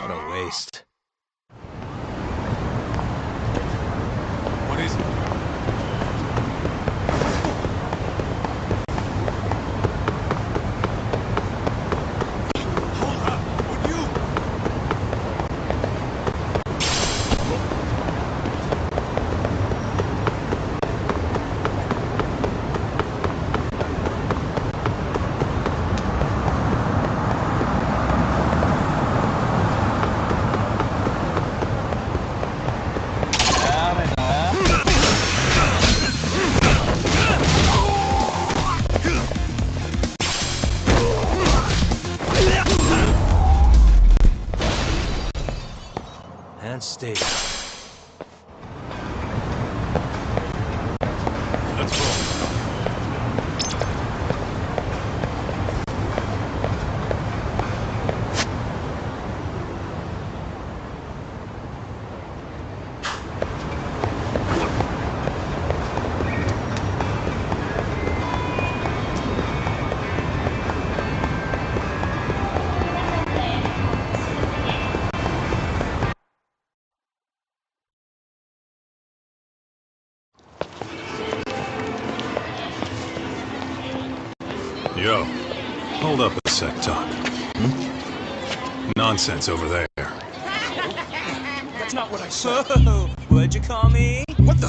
What a waste. What is it? Hold up, would you? And stay. Let's roll. Yo, hold up a sec, Todd. Nonsense over there. That's not what I said. Whoa, what'd you call me? What the?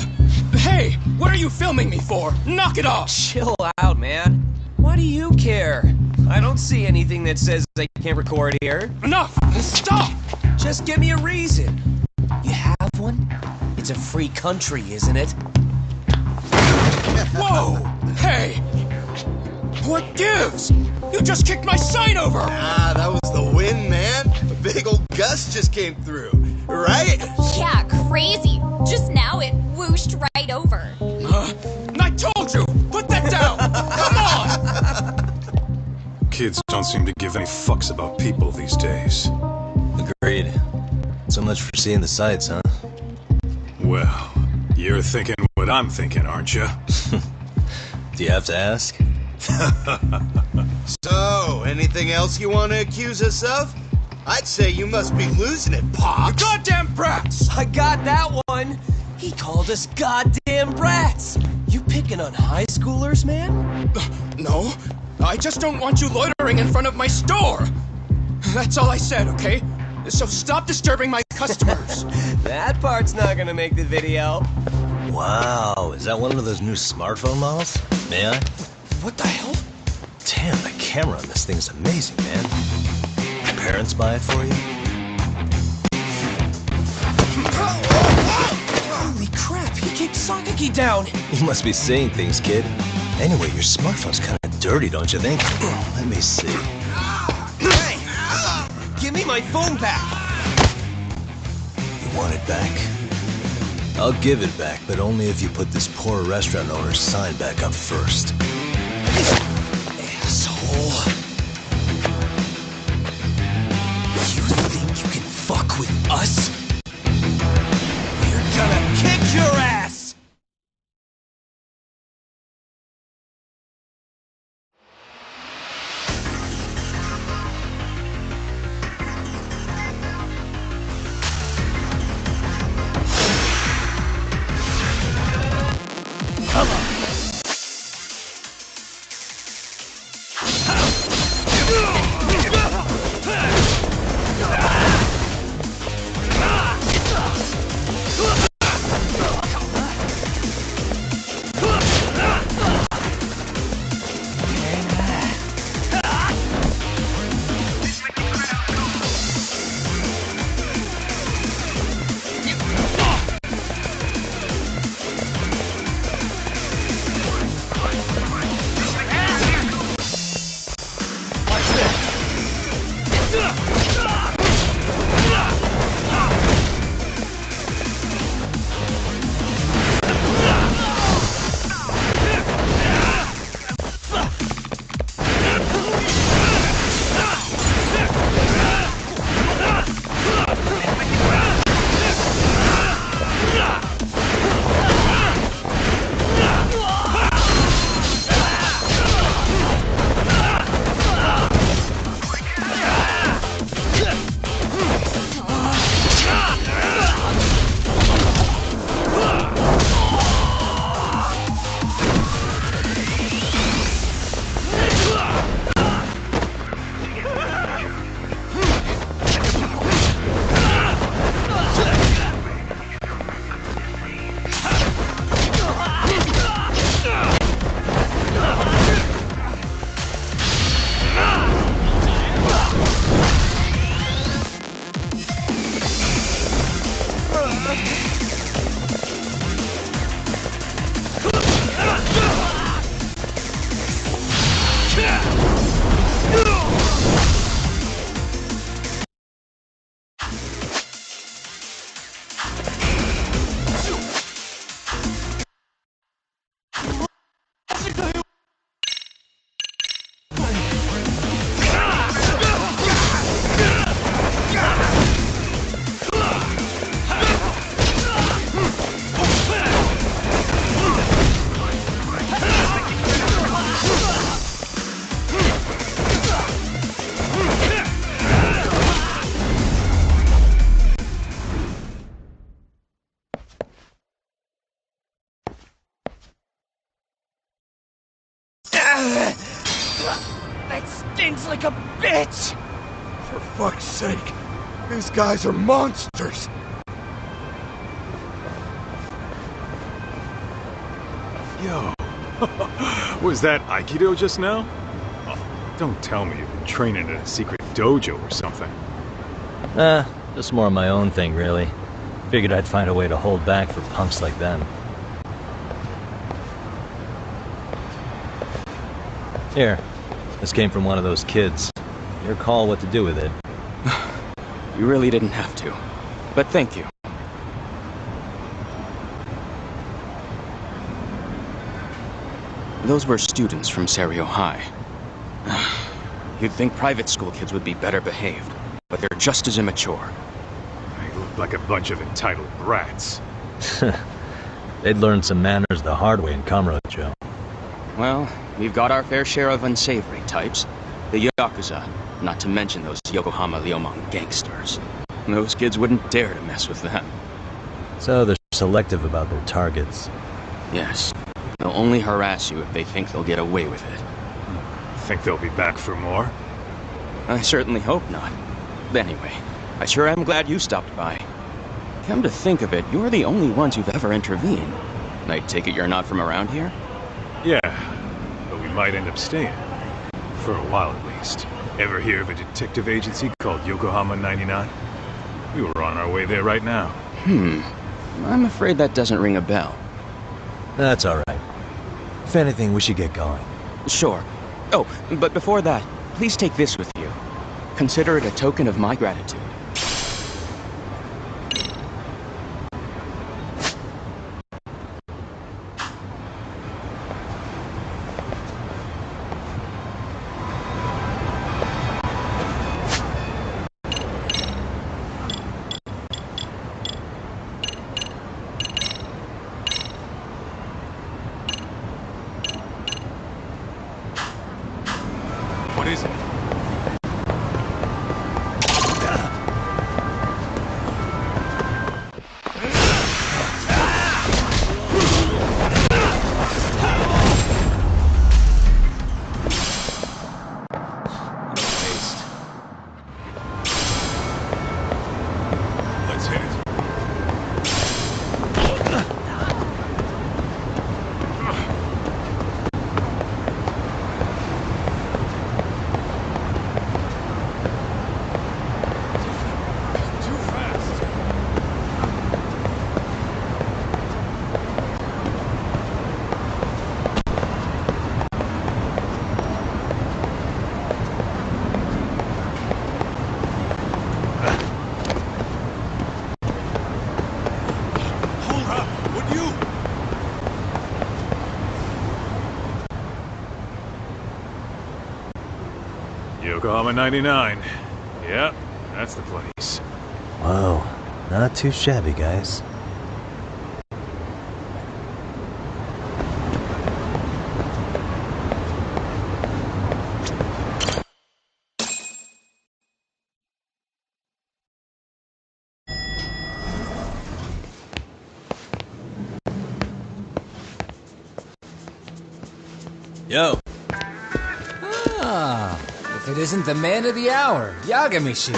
Hey, what are you filming me for? Knock it off! Chill out, man. Why do you care? I don't see anything that says I can't record here. Enough! Stop! Just give me a reason. You have one? It's a free country, isn't it? Whoa! Hey! What gives? You just kicked my sign over! Ah, that was the wind, man. A big old gust just came through, right? Yeah, crazy. Just now it whooshed right over. I told you! Put that down! Come on! Kids don't seem to give any fucks about people these days. Agreed. So much for seeing the sights, huh? Well, you're thinking what I'm thinking, aren't you? Do you have to ask? So, anything else you want to accuse us of? I'd say you must be losing it, Pops. Goddamn brats! I got that one! He called us goddamn brats! You picking on high schoolers, man? No, I just don't want you loitering in front of my store! That's all I said, okay? So stop disturbing my customers! That part's not gonna make the video. Wow, is that one of those new smartphone models? May I? What the hell? Damn, the camera on this thing's amazing, man. Your parents buy it for you? Holy crap, he kicked Sakaki down! You must be seeing things, kid. Anyway, your smartphone's kind of dirty, don't you think? Let me see. Hey! Give me my phone back! You want it back? I'll give it back, but only if you put this poor restaurant owner's sign back up first. Asshole. You think you can fuck with us? We're gonna kick your ass! Come on! like a bitch! For fuck's sake, these guys are monsters! Yo, was that Aikido just now? Oh, don't tell me you've been training in a secret dojo or something. Just more of my own thing, really. Figured I'd find a way to hold back for punks like them. Here, this came from one of those kids. Your call what to do with it. You really didn't have to. But thank you. Those were students from Serio High. You'd think private school kids would be better behaved, but they're just as immature. They look like a bunch of entitled brats. They'd learned some manners the hard way in Kamurocho. Well, we've got our fair share of unsavory types. The Yakuza, not to mention those Yokohama Liomang gangsters. Those kids wouldn't dare to mess with them. So they're selective about their targets. Yes. They'll only harass you if they think they'll get away with it. Think they'll be back for more? I certainly hope not. But anyway, I sure am glad you stopped by. Come to think of it, you're the only ones who've ever intervened. I take it you're not from around here? Yeah, but we might end up staying. For a while at least. Ever hear of a detective agency called Yokohama 99? We were on our way there right now. I'm afraid that doesn't ring a bell. That's alright. If anything, we should get going. Sure. Oh, but before that, please take this with you. Consider it a token of my gratitude. What is it? Let's hit it. Too fast. Hold up, would you? Yokohama 99. Yep, that's the place. Whoa, not too shabby, guys. Yo, Ah, if it isn't the man of the hour, Yagami-shi.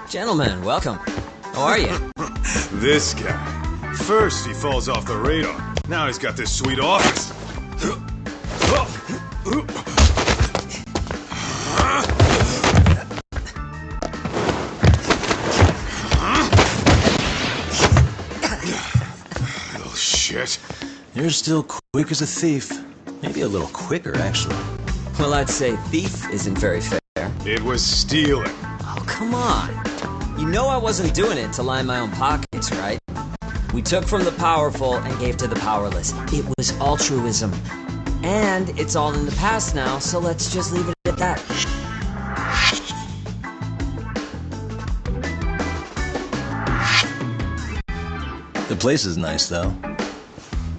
Gentlemen, welcome. How are you? This guy. First he falls off the radar. Now he's got this sweet office. Little shit. you're still quick as a thief. Maybe a little quicker, actually. Well, I'd say thief isn't very fair. It was stealing. Oh, come on. You know I wasn't doing it to line my own pockets, right? We took from the powerful and gave to the powerless. It was altruism. And it's all in the past now, so let's just leave it at that. The place is nice, though.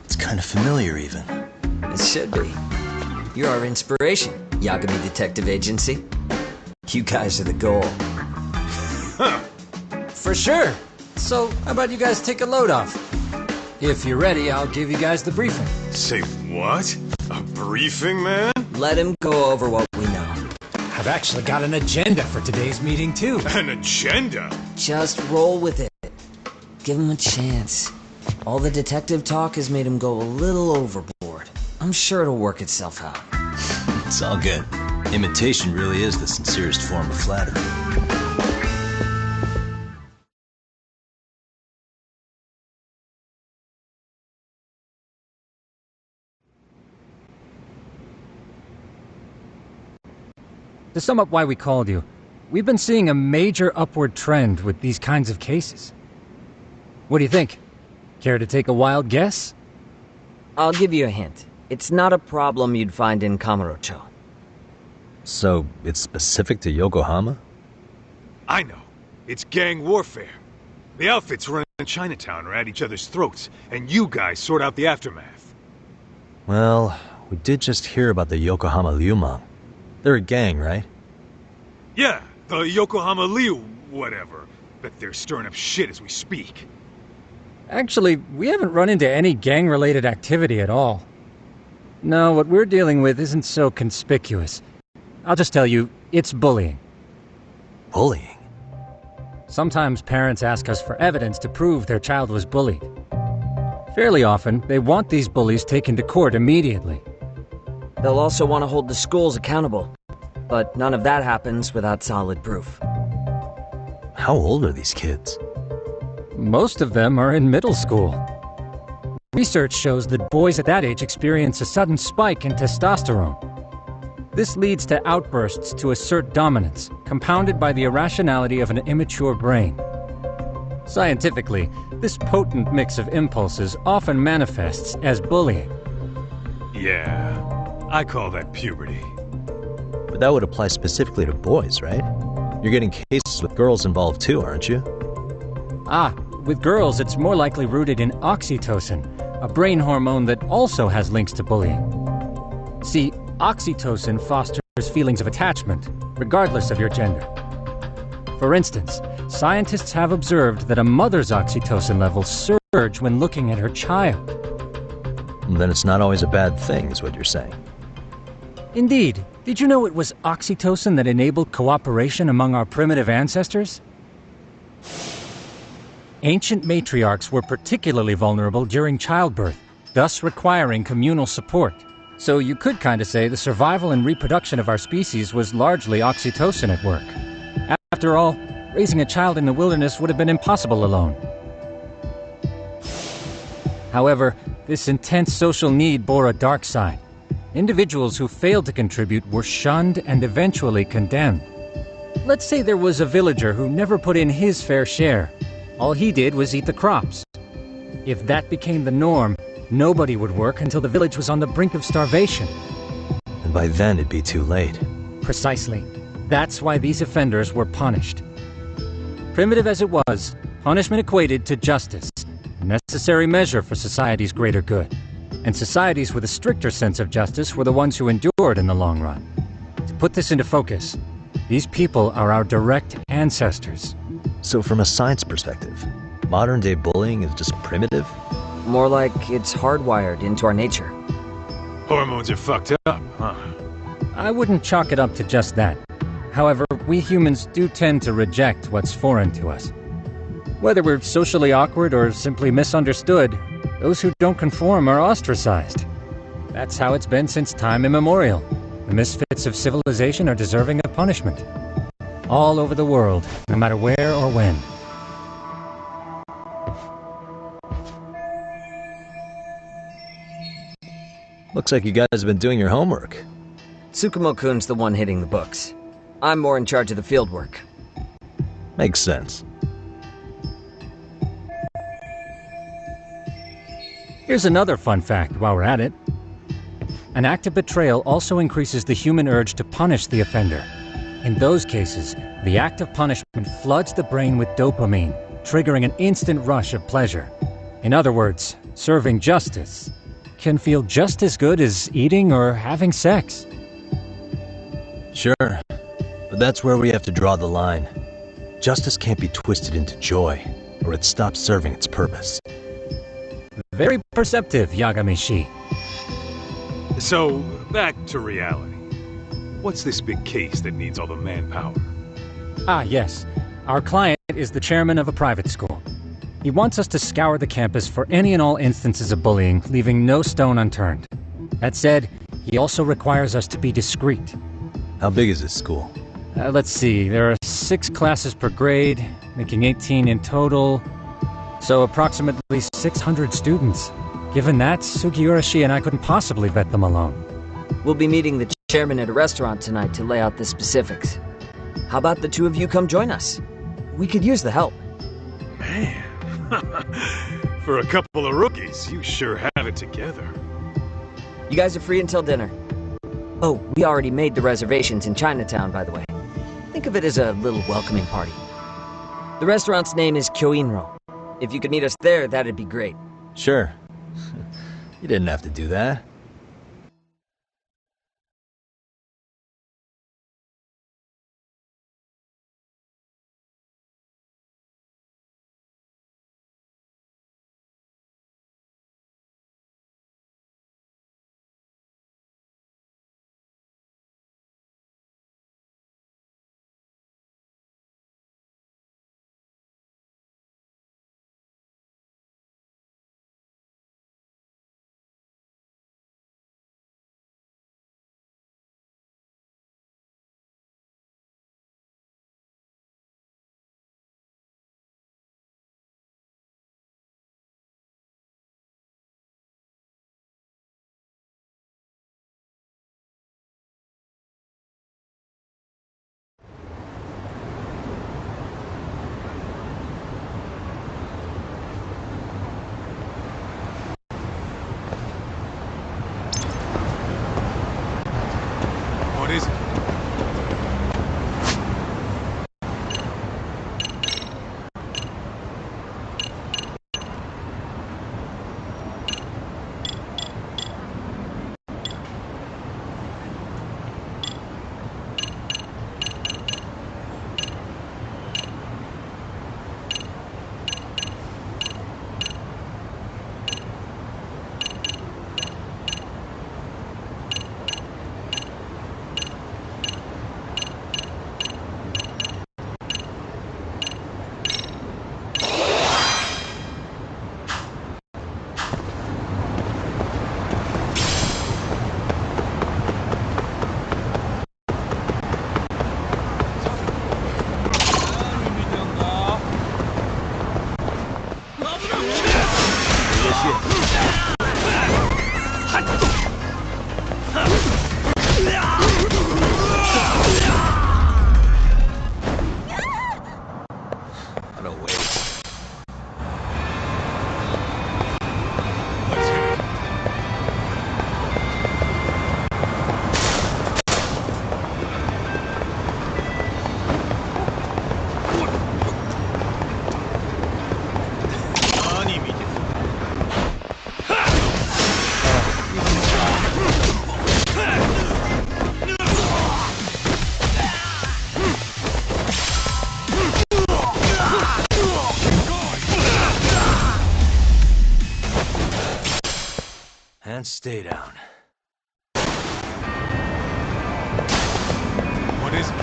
It's kind of familiar, even. It should be. You're our inspiration, Yagami Detective Agency. You guys are the goal. For sure. So, how about you guys take a load off? If you're ready, I'll give you guys the briefing. Say what? A briefing, man? Let him go over what we know. I've actually got an agenda for today's meeting, too. An agenda? Just roll with it. Give him a chance. All the detective talk has made him go a little overboard. I'm sure it'll work itself out. It's all good. Imitation really is the sincerest form of flattery. To sum up why we called you, we've been seeing a major upward trend with these kinds of cases. What do you think? Care to take a wild guess? I'll give you a hint. It's not a problem you'd find in Kamurocho. So, it's specific to Yokohama? I know. It's gang warfare. The outfits running Chinatown are at each other's throats, and you guys sort out the aftermath. Well, we did just hear about the Yokohama Liumang. They're a gang, right? Yeah, the Yokohama Liu whatever. Bet they're stirring up shit as we speak. Actually, we haven't run into any gang-related activity at all. No, what we're dealing with isn't so conspicuous. I'll just tell you, it's bullying. Bullying? Sometimes parents ask us for evidence to prove their child was bullied. Fairly often, they want these bullies taken to court immediately. They'll also want to hold the schools accountable. But none of that happens without solid proof. How old are these kids? Most of them are in middle school. Research shows that boys at that age experience a sudden spike in testosterone. This leads to outbursts to assert dominance, compounded by the irrationality of an immature brain. Scientifically, this potent mix of impulses often manifests as bullying. Yeah, I call that puberty. But that would apply specifically to boys, right? You're getting cases with girls involved too, aren't you? With girls, it's more likely rooted in oxytocin, a brain hormone that also has links to bullying. See, oxytocin fosters feelings of attachment, regardless of your gender. For instance, scientists have observed that a mother's oxytocin levels surge when looking at her child. Then it's not always a bad thing, is what you're saying. Indeed. Did you know it was oxytocin that enabled cooperation among our primitive ancestors? Ancient matriarchs were particularly vulnerable during childbirth, thus requiring communal support. So you could kinda say the survival and reproduction of our species was largely oxytocin at work. After all, raising a child in the wilderness would have been impossible alone. However, this intense social need bore a dark side. Individuals who failed to contribute were shunned and eventually condemned. Let's say there was a villager who never put in his fair share. All he did was eat the crops. If that became the norm, nobody would work until the village was on the brink of starvation. And by then it'd be too late. Precisely. That's why these offenders were punished. Primitive as it was, punishment equated to justice, a necessary measure for society's greater good. And societies with a stricter sense of justice were the ones who endured in the long run. To put this into focus, these people are our direct ancestors. So from a science perspective, modern-day bullying is just primitive? More like it's hardwired into our nature. Hormones are fucked up, huh? I wouldn't chalk it up to just that. However, we humans do tend to reject what's foreign to us. Whether we're socially awkward or simply misunderstood, those who don't conform are ostracized. That's how it's been since time immemorial. The misfits of civilization are deserving of punishment. All over the world, no matter where or when. Looks like you guys have been doing your homework. Tsukumo-kun's the one hitting the books. I'm more in charge of the field work. Makes sense. Here's another fun fact while we're at it. An act of betrayal also increases the human urge to punish the offender. In those cases, the act of punishment floods the brain with dopamine, triggering an instant rush of pleasure. In other words, serving justice can feel just as good as eating or having sex. Sure, but that's where we have to draw the line. Justice can't be twisted into joy, or it stops serving its purpose. Very perceptive, Yagami-shi. So, back to reality. What's this big case that needs all the manpower? Ah, yes. Our client is the chairman of a private school. He wants us to scour the campus for any and all instances of bullying, leaving no stone unturned. That said, he also requires us to be discreet. How big is this school? Let's see, there are 6 classes per grade, making 18 in total. So approximately 600 students. Given that, Sugiurashi and I couldn't possibly vet them alone. We'll be meeting the chairman at a restaurant tonight to lay out the specifics. How about the two of you come join us? We could use the help. Man, for a couple of rookies, you sure have it together. You guys are free until dinner. Oh, we already made the reservations in Chinatown, by the way. Think of it as a little welcoming party. The restaurant's name is Kyoinro. If you could meet us there, that'd be great. Sure. You didn't have to do that. What is it? And stay down. What is it?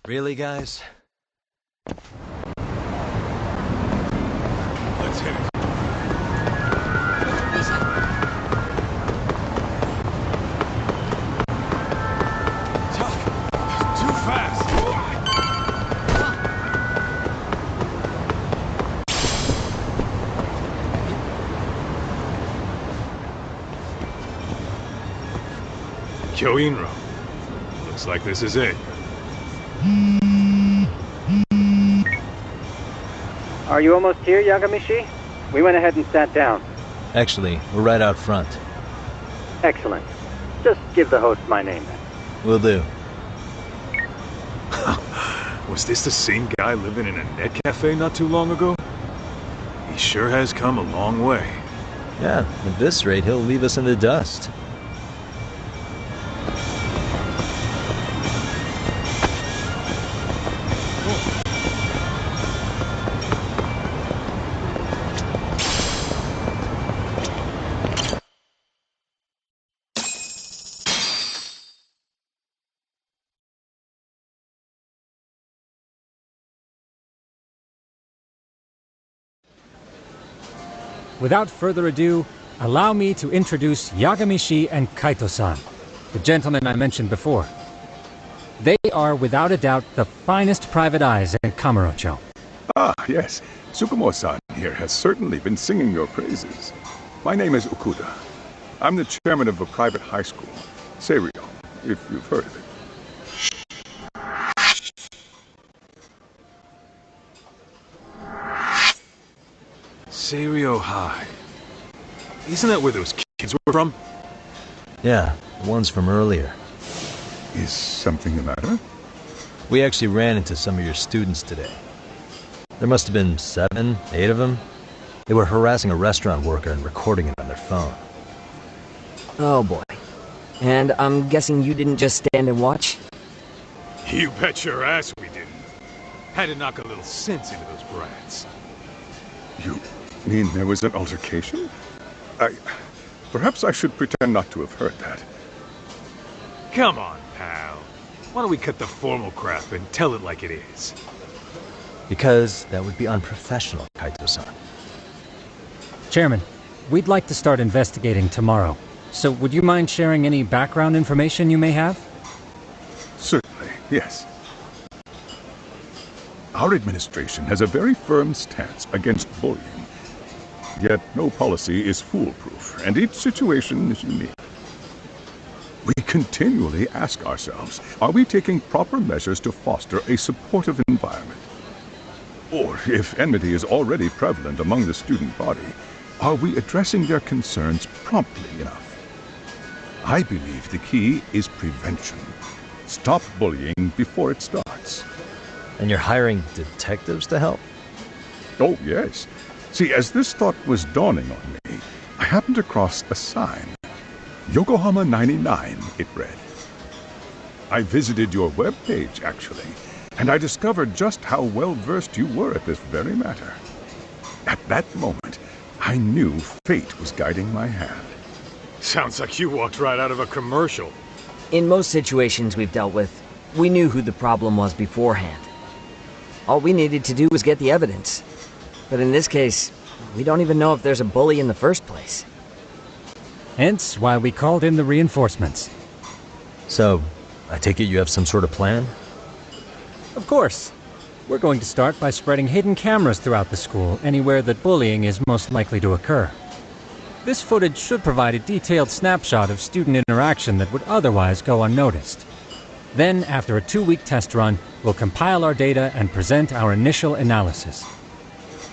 Really, guys? Let's hit it. Tuck, too fast. Kyoinro. Looks like this is it. Are you almost here, Yagamishi? We went ahead and sat down. Actually, we're right out front. Excellent. Just give the host my name then. Will do. Was this the same guy living in a net cafe not too long ago? He sure has come a long way. Yeah, at this rate, he'll leave us in the dust. Without further ado, allow me to introduce Yagamishi and Kaito-san, the gentlemen I mentioned before. They are, without a doubt, the finest private eyes in Kamurocho. Ah, yes. Tsukumo-san here has certainly been singing your praises. My name is Okuda. I'm the chairman of a private high school, Seiryo, if you've heard of it. Seiryo High. Isn't that where those kids were from? Yeah, the ones from earlier. Is something the matter? We actually ran into some of your students today. There must have been 7, 8 of them. They were harassing a restaurant worker and recording it on their phone. Oh boy. And I'm guessing you didn't just stand and watch? You bet your ass we didn't. Had to knock a little sense into those brats. You mean there was an altercation? Perhaps I should pretend not to have heard that. Come on, pal. Why don't we cut the formal crap and tell it like it is? Because that would be unprofessional, Kaito-san. Chairman, we'd like to start investigating tomorrow. So would you mind sharing any background information you may have? Certainly, yes. Our administration has a very firm stance against bullying. Yet no policy is foolproof, and each situation is unique. We continually ask ourselves, are we taking proper measures to foster a supportive environment? Or, if enmity is already prevalent among the student body, are we addressing their concerns promptly enough? I believe the key is prevention. Stop bullying before it starts. And you're hiring detectives to help? Oh, yes. See, as this thought was dawning on me, I happened across a sign. Yokohama 99, it read. I visited your webpage, actually, and I discovered just how well-versed you were at this very matter. At that moment, I knew fate was guiding my hand. Sounds like you walked right out of a commercial. In most situations we've dealt with, we knew who the problem was beforehand. All we needed to do was get the evidence. But in this case, we don't even know if there's a bully in the first place. Hence why we called in the reinforcements. So, I take it you have some sort of plan? Of course. We're going to start by spreading hidden cameras throughout the school, anywhere that bullying is most likely to occur. This footage should provide a detailed snapshot of student interaction that would otherwise go unnoticed. Then, after a 2-week test run, we'll compile our data and present our initial analysis.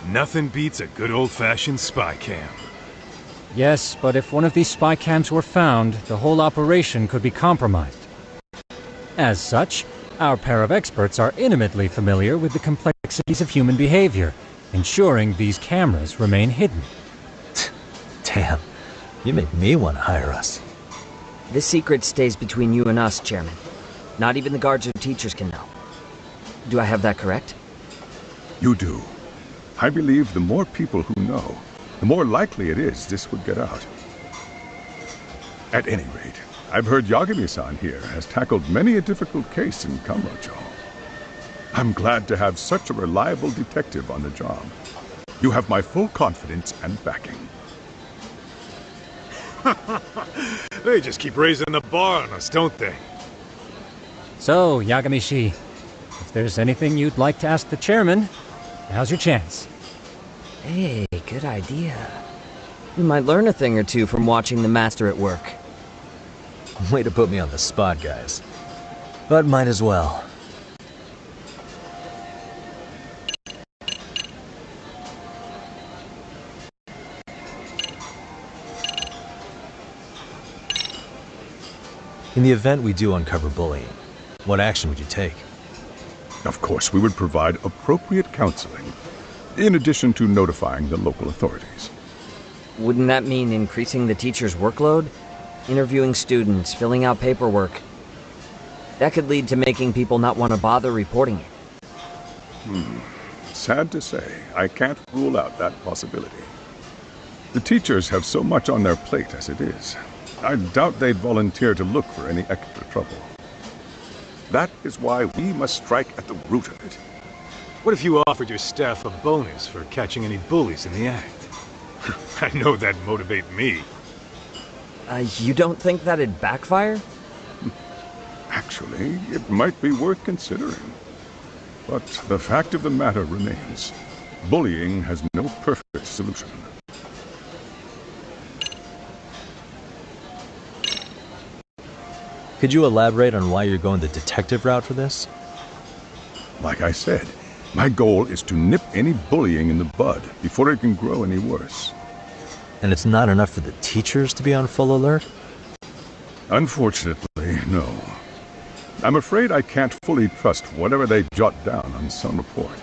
Nothing beats a good old-fashioned spy cam. Yes, but if one of these spy cams were found, the whole operation could be compromised. As such, our pair of experts are intimately familiar with the complexities of human behavior, ensuring these cameras remain hidden. Damn, you make me want to hire us. This secret stays between you and us, Chairman. Not even the guards or teachers can know. Do I have that correct? You do. I believe the more people who know, the more likely it is this would get out. At any rate, I've heard Yagami-san here has tackled many a difficult case in Kamurocho. I'm glad to have such a reliable detective on the job. You have my full confidence and backing. They just keep raising the bar on us, don't they? So, Yagami-shi, if there's anything you'd like to ask the chairman, now's your chance. Hey, good idea. You might learn a thing or two from watching the master at work. Way to put me on the spot, guys. But might as well. In the event we do uncover bullying, what action would you take? Of course, we would provide appropriate counseling, in addition to notifying the local authorities. Wouldn't that mean increasing the teacher's workload? Interviewing students, filling out paperwork. That could lead to making people not want to bother reporting it. Sad to say, I can't rule out that possibility. The teachers have so much on their plate as it is. I doubt they'd volunteer to look for any extra trouble. That is why we must strike at the root of it. What if you offered your staff a bonus for catching any bullies in the act? I know that'd motivate me. You don't think that'd backfire? Actually, it might be worth considering. But the fact of the matter remains, bullying has no perfect solution. Could you elaborate on why you're going the detective route for this? Like I said, my goal is to nip any bullying in the bud before it can grow any worse. And it's not enough for the teachers to be on full alert? Unfortunately, no. I'm afraid I can't fully trust whatever they jot down on some report.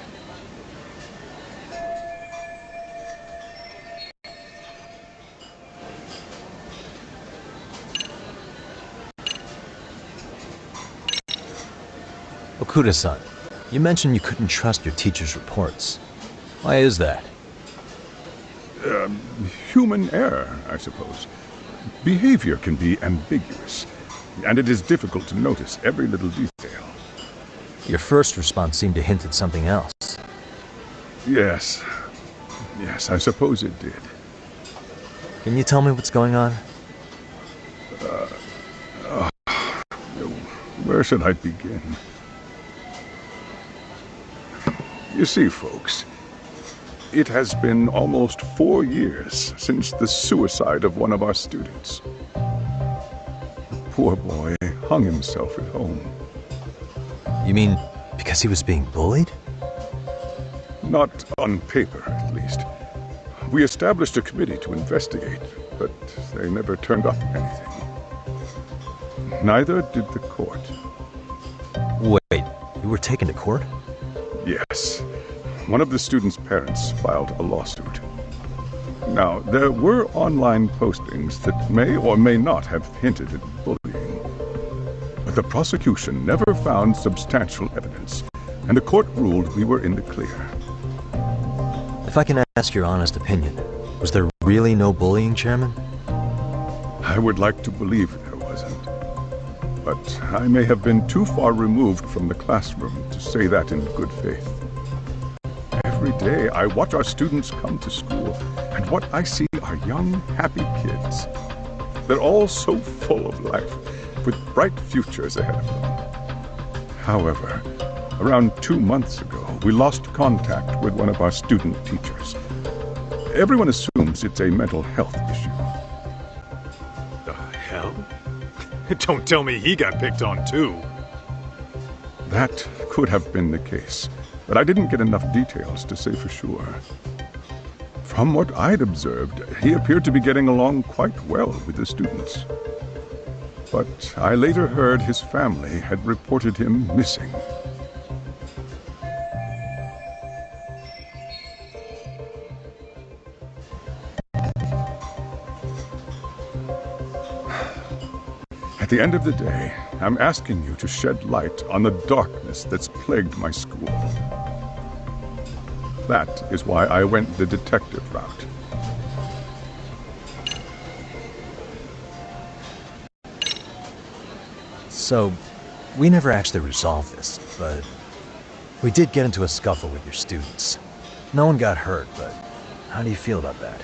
Okuda-san, you mentioned you couldn't trust your teacher's reports. Why is that? Human error, I suppose. Behavior can be ambiguous, and it is difficult to notice every little detail. Your first response seemed to hint at something else. Yes, I suppose it did. Can you tell me what's going on? Where should I begin? You see, folks, it has been almost 4 years since the suicide of one of our students. The poor boy hung himself at home. You mean because he was being bullied? Not on paper, at least. We established a committee to investigate, but they never turned up anything. Neither did the court. Wait, you were taken to court? Yes. One of the students' parents filed a lawsuit. Now, there were online postings that may or may not have hinted at bullying. But the prosecution never found substantial evidence, and the court ruled we were in the clear. If I can ask your honest opinion, was there really no bullying, Chairman? I would like to believe there wasn't. But I may have been too far removed from the classroom to say that in good faith. Every day I watch our students come to school, and what I see are young, happy kids. They're all so full of life, with bright futures ahead of them. However, around 2 months ago, we lost contact with one of our student teachers. Everyone assumes it's a mental health issue. The hell? Don't tell me he got picked on too. That could have been the case, but I didn't get enough details to say for sure. From what I'd observed, he appeared to be getting along quite well with the students. But I later heard his family had reported him missing. At the end of the day, I'm asking you to shed light on the darkness that's plagued my school. That is why I went the detective route. So, we never actually resolved this, but We did get into a scuffle with your students. No one got hurt, but how do you feel about that?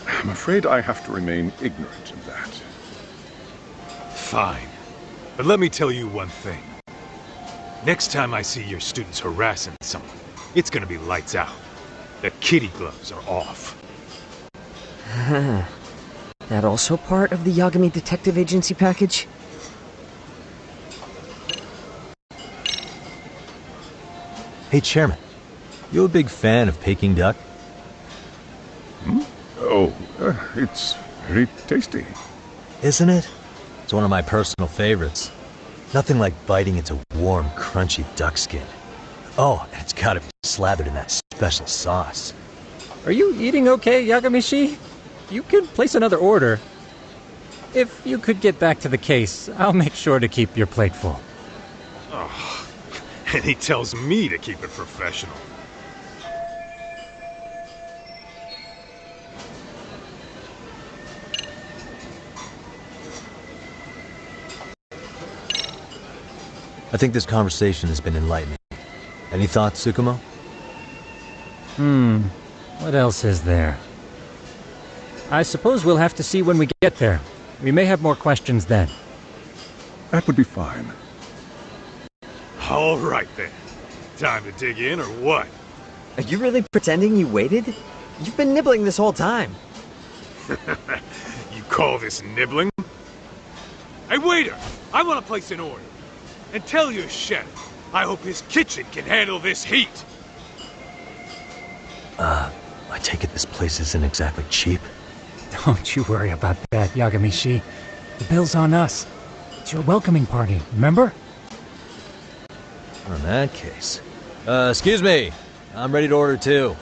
I'm afraid I have to remain ignorant of that. Fine. But let me tell you one thing. Next time I see your students harassing someone, it's gonna be lights out. The kitty gloves are off. That also part of the Yagami Detective Agency package? Hey, Chairman. You a big fan of Peking duck? It's very tasty. Isn't it? It's one of my personal favorites. Nothing like biting into warm, crunchy duck skin. Oh, and it's gotta be slathered in that special sauce. Are you eating okay, Yagamishi? You could place another order. If you could get back to the case, I'll make sure to keep your plate full. Oh, and he tells me to keep it professional. I think this conversation has been enlightening. Any thoughts, Tsukumo? What else is there? I suppose we'll have to see when we get there. We may have more questions then. That would be fine. All right then. Time to dig in or what? Are you really pretending you waited? You've been nibbling this whole time. You call this nibbling? Hey waiter! I want to place an order. And tell your chef, I hope his kitchen can handle this heat. I take it this place isn't exactly cheap? Don't you worry about that, Yagamishi. The bill's on us. It's your welcoming party, remember? In that case. Excuse me. I'm ready to order too.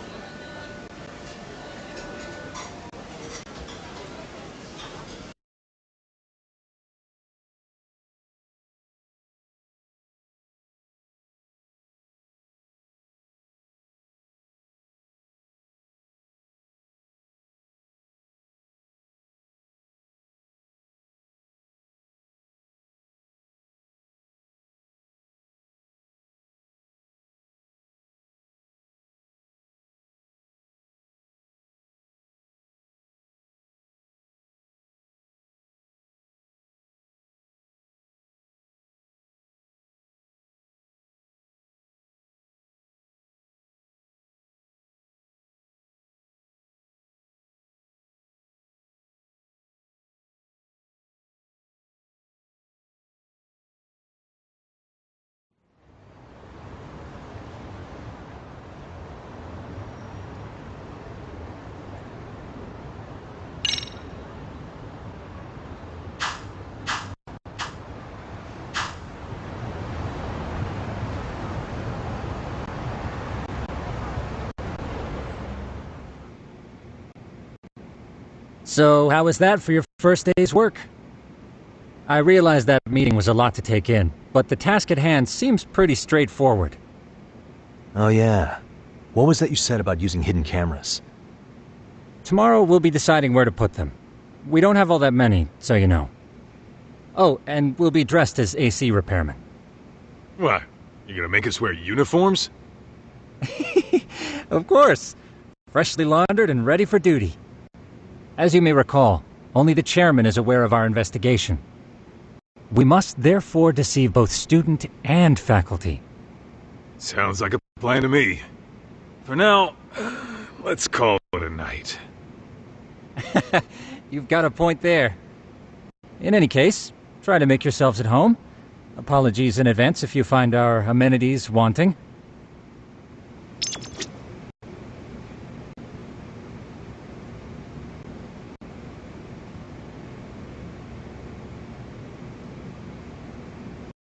So, how was that for your first day's work? I realize that meeting was a lot to take in, but the task at hand seems pretty straightforward. Oh yeah. What was that you said about using hidden cameras? Tomorrow we'll be deciding where to put them. We don't have all that many, so you know. Oh, and we'll be dressed as AC repairmen. What? You gonna make us wear uniforms? Of course. Freshly laundered and ready for duty. As you may recall, only the chairman is aware of our investigation. We must therefore deceive both student and faculty. Sounds like a plan to me. For now, let's call it a night. You've got a point there. In any case, try to make yourselves at home. Apologies in advance if you find our amenities wanting.